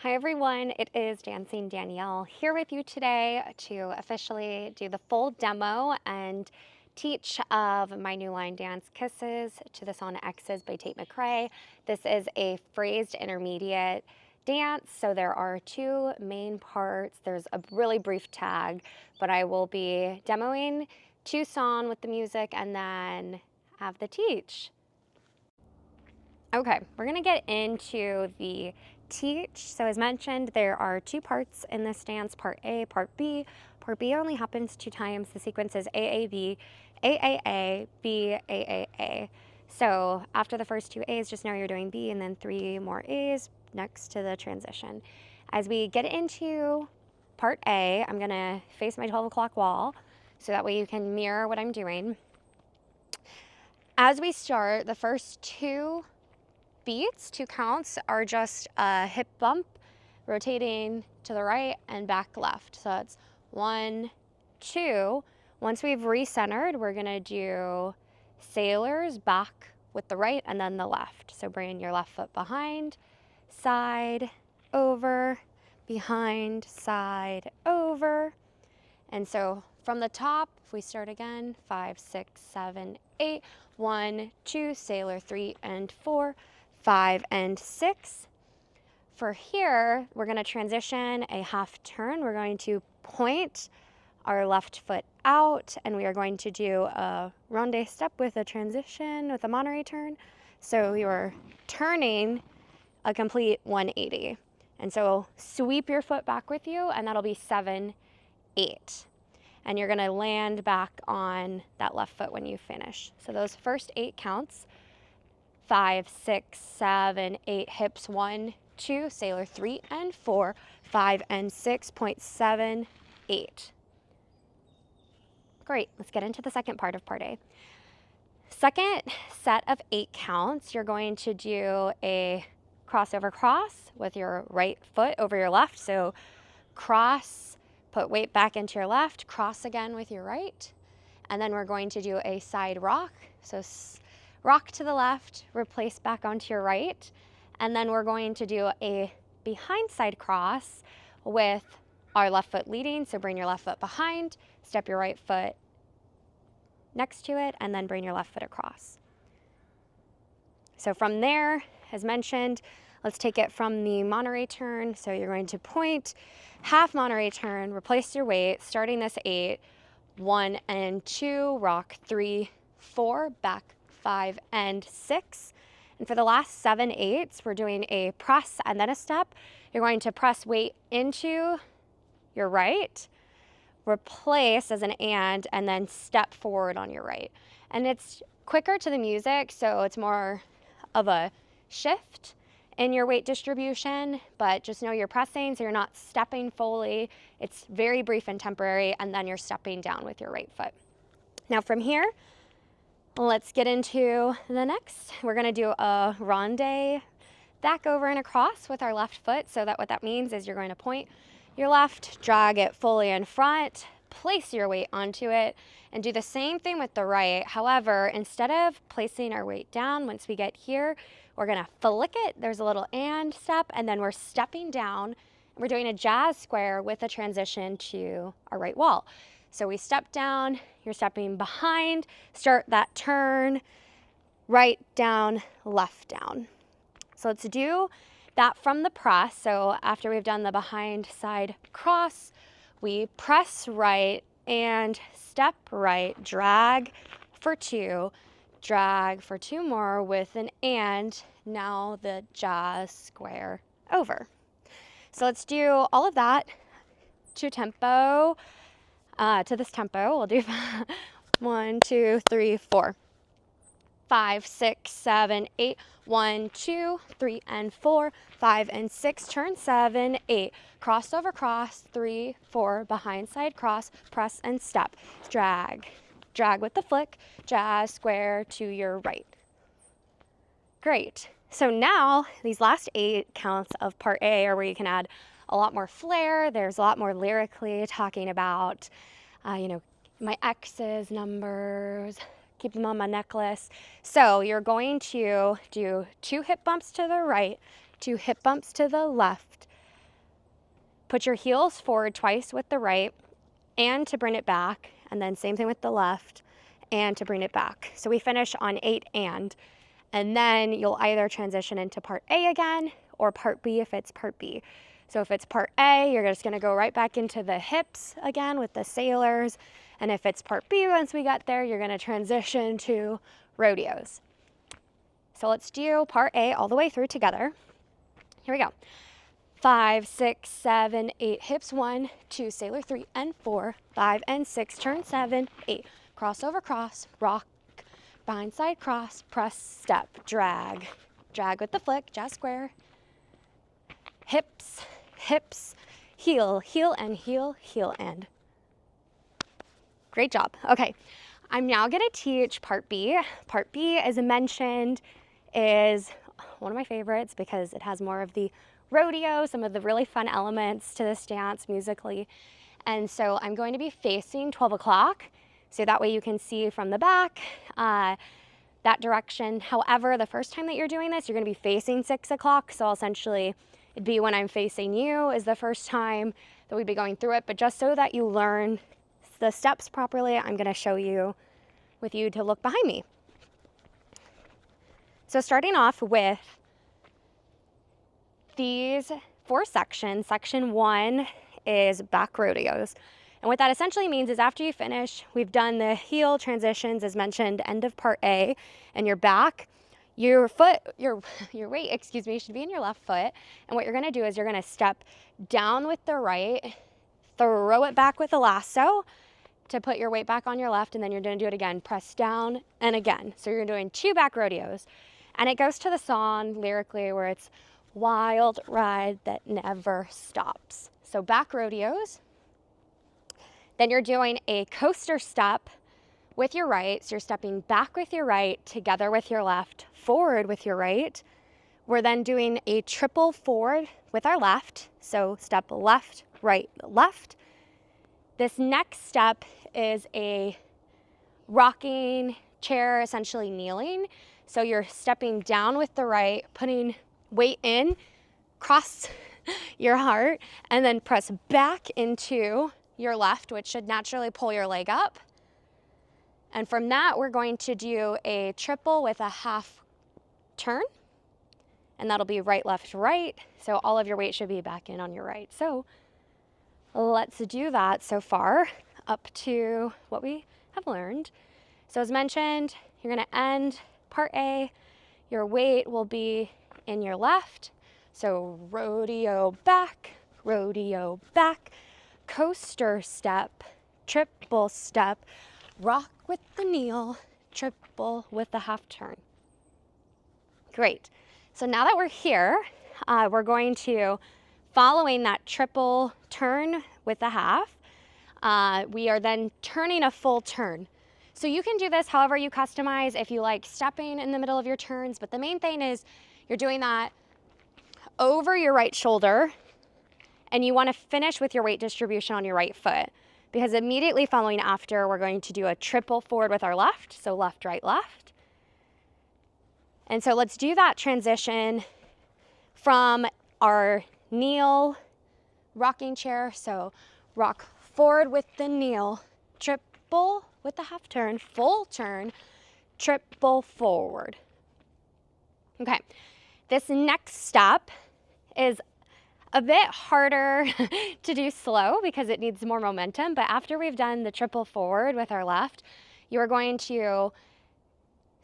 Hi everyone, it is Dancing Danielle here with you today to officially do the full demo and teach of my new line dance Kisses to the song X's by Tate McRae. This is a phrased intermediate dance, so there are two main parts. There's a really brief tag, but I will be demoing two songs with the music and then have the teach. Okay, we're gonna get into the teach. So as mentioned, there are two parts in this dance, part A, part B. Part B only happens two times. The sequence is AAB, AAA, B, AAA. So after the first two A's, just know you're doing B and then three more A's next to the transition. As we get into part A, I'm gonna face my 12 o'clock wall so that way you can mirror what I'm doing. As we start, the first two beats, two counts, are just a hip bump, rotating to the right and back left. So it's 1, 2. Once we've recentered, we're gonna do sailors back with the right and then the left. So bring your left foot behind, side, over, behind, side, over. And so from the top, if we start again, 5, 6, 7, 8, 1, 2, sailor, 3 and 4, 5 and 6. For here, we're going to transition a half turn. We're going to point our left foot out, and we are going to do a ronde step with a transition with a Monterey turn. So you're turning a complete 180. And so sweep your foot back with you, and that'll be 7, 8. And you're going to land back on that left foot when you finish. So those first 8 counts, 5, 6, 7, 8, hips 1, 2, sailor 3 and 4, 5 and 6, point 7, 8. Great, let's get into the second part of part A. Second set of 8 counts, you're going to do a crossover cross with your right foot over your left. So cross, put weight back into your left, cross again with your right. And then we're going to do a side rock. So rock to the left, replace back onto your right. And then we're going to do a behind side cross with our left foot leading. So bring your left foot behind, step your right foot next to it, and then bring your left foot across. So from there, as mentioned, let's take it from the Monterey turn. So you're going to point, half Monterey turn, replace your weight, starting this 8, 1 and 2, rock 3, 4, back 5 and 6. And for the last 7 8s, we're doing a press and then a step. You're going to press weight into your right, replace as an and then step forward on your right. And it's quicker to the music, so it's more of a shift in your weight distribution, but just know you're pressing, so you're not stepping fully. It's very brief and temporary, and then you're stepping down with your right foot. Now from here, let's get into the next. We're gonna do a ronde back over and across with our left foot. So that what that means is you're going to point your left, drag it fully in front, place your weight onto it, and do the same thing with the right. However, instead of placing our weight down, once we get here, we're gonna flick it. There's a little and step, and then we're stepping down. We're doing a jazz square with a transition to our right wall. So we step down, you're stepping behind, start that turn, right down, left down. So let's do that from the press. So after we've done the behind side cross, we press right and step right, drag for 2, drag for 2 more with an and, now the jazz square over. So let's do all of that to tempo. To this tempo, we'll do 1, 2, 3, 4, 5, 6, 7, 8, 1, 2, 3 and 4, 5 and 6, turn 7, 8, crossover cross, 3, 4, behind side cross, press and step, drag, drag with the flick, jazz square to your right. Great. So now these last 8 counts of part A are where you can add a lot more flair. There's a lot more lyrically talking about, my ex's numbers, keep them on my necklace. So you're going to do 2 hip bumps to the right, 2 hip bumps to the left, Put your heels forward twice with the right and to bring it back, and then same thing with the left and to bring it back. So we finish on 8 and then you'll either transition into part A again or part B if it's part B. So if it's part A, you're just gonna go right back into the hips again with the sailors. And if it's part B, once we got there, you're gonna transition to rodeos. So let's do part A all the way through together. Here we go. 5, 6, 7, 8, hips 1, 2, sailor 3 and 4, 5 and 6, turn 7, 8, crossover cross, rock, bind side cross, press, step, drag, drag with the flick, jazz square, hips, hips, heel, heel and heel, heel and. Great job. Okay, I'm now gonna teach part B. Part B, as mentioned, is one of my favorites because it has more of the rodeo, some of the really fun elements to this dance musically. And so I'm going to be facing 12 o'clock, so that way you can see from the back that direction. However, the first time that you're doing this, you're gonna be facing 6 o'clock, so essentially it'd be when I'm facing you is the first time that we'd be going through it, but just so that you learn the steps properly, I'm gonna show you with you to look behind me. So starting off with these 4 sections, section 1 is back rodeos. And what that essentially means is after you finish, we've done the heel transitions as mentioned, end of part A, and your back, your foot, your weight, excuse me, should be in your left foot. And what you're gonna do is you're gonna step down with the right, throw it back with a lasso to put your weight back on your left, and then you're gonna do it again, press down and again. So you're doing 2 back rodeos. And it goes to the song lyrically where it's wild ride that never stops. So back rodeos. Then you're doing a coaster step with your right. So you're stepping back with your right, together with your left, forward with your right. We're then doing a triple forward with our left. So step left, right, left. This next step is a rocking chair, essentially kneeling. So you're stepping down with the right, putting weight in, cross your heart, and then press back into your left, which should naturally pull your leg up. And from that, we're going to do a triple with a half turn, and that'll be right, left, right. So all of your weight should be back in on your right. So let's do that so far up to what we have learned. So as mentioned, you're gonna end part A, your weight will be in your left. So rodeo back, coaster step, triple step, rock with the kneel, triple with the half turn. Great. So now that we're here, we're going to, following that triple turn with the half, we are then turning a full turn. So you can do this however you customize if you like stepping in the middle of your turns, but the main thing is you're doing that over your right shoulder, and you want to finish with your weight distribution on your right foot, because immediately following after, we're going to do a triple forward with our left, so left, right, left. And so let's do that transition from our kneel rocking chair. So rock forward with the kneel, triple with the half turn, full turn, triple forward. Okay, this next step is a bit harder to do slow because it needs more momentum, but after we've done the triple forward with our left, you're going to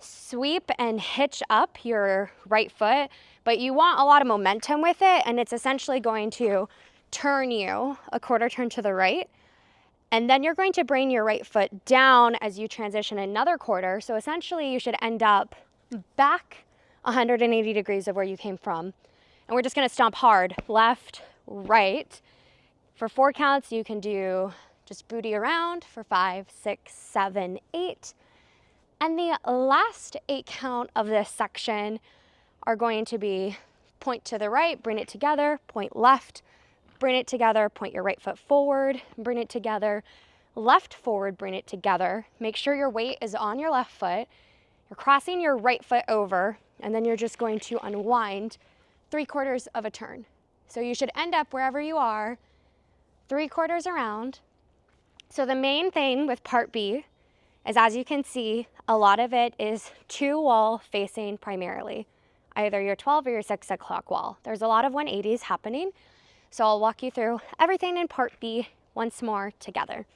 sweep and hitch up your right foot, but you want a lot of momentum with it, and it's essentially going to turn you a quarter turn to the right, and then you're going to bring your right foot down as you transition another quarter. So essentially you should end up back 180 degrees of where you came from. And we're just gonna stomp hard, left, right. For 4 counts, you can do just booty around for 5, 6, 7, 8. And the last 8 count of this section are going to be point to the right, bring it together, point left, bring it together, point your right foot forward, bring it together, left forward, bring it together. Make sure your weight is on your left foot. You're crossing your right foot over, and then you're just going to unwind 3/4 of a turn. So you should end up wherever you are 3/4 around. So the main thing with part B is, as you can see, a lot of it is 2-wall facing primarily, either your 12 or your 6 o'clock wall. There's a lot of 180s happening. So I'll walk you through everything in part B once more together.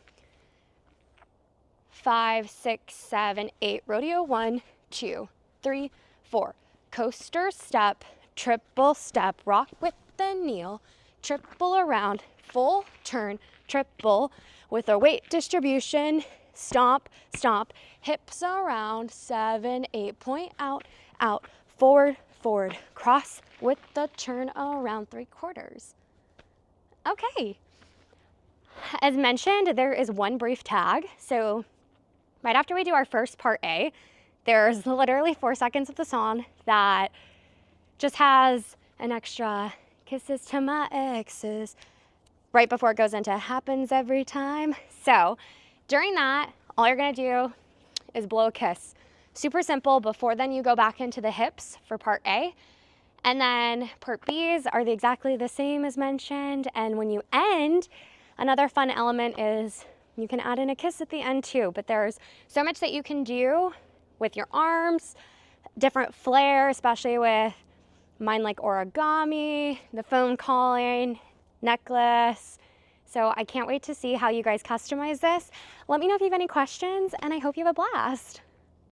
5, 6, 7, 8, rodeo 1, 2, 3, 4, coaster step, triple step, rock with the kneel, triple around, full turn, triple with a weight distribution, stomp, stomp, hips around, 7, 8, point out, out, forward, forward, cross with the turn around 3/4. Okay. As mentioned, there is one brief tag. So right after we do our first part A, there's literally 4 seconds of the song that just has an extra kisses to my exes right before it goes into happens every time. So during that, all you're gonna do is blow a kiss. Super simple. Before then, you go back into the hips for part A. And then part B's are exactly the same as mentioned. And when you end, another fun element is you can add in a kiss at the end too. But there's so much that you can do with your arms, different flair, especially with mine like origami, the phone calling, necklace. So I can't wait to see how you guys customize this. Let me know if you have any questions, and I hope you have a blast.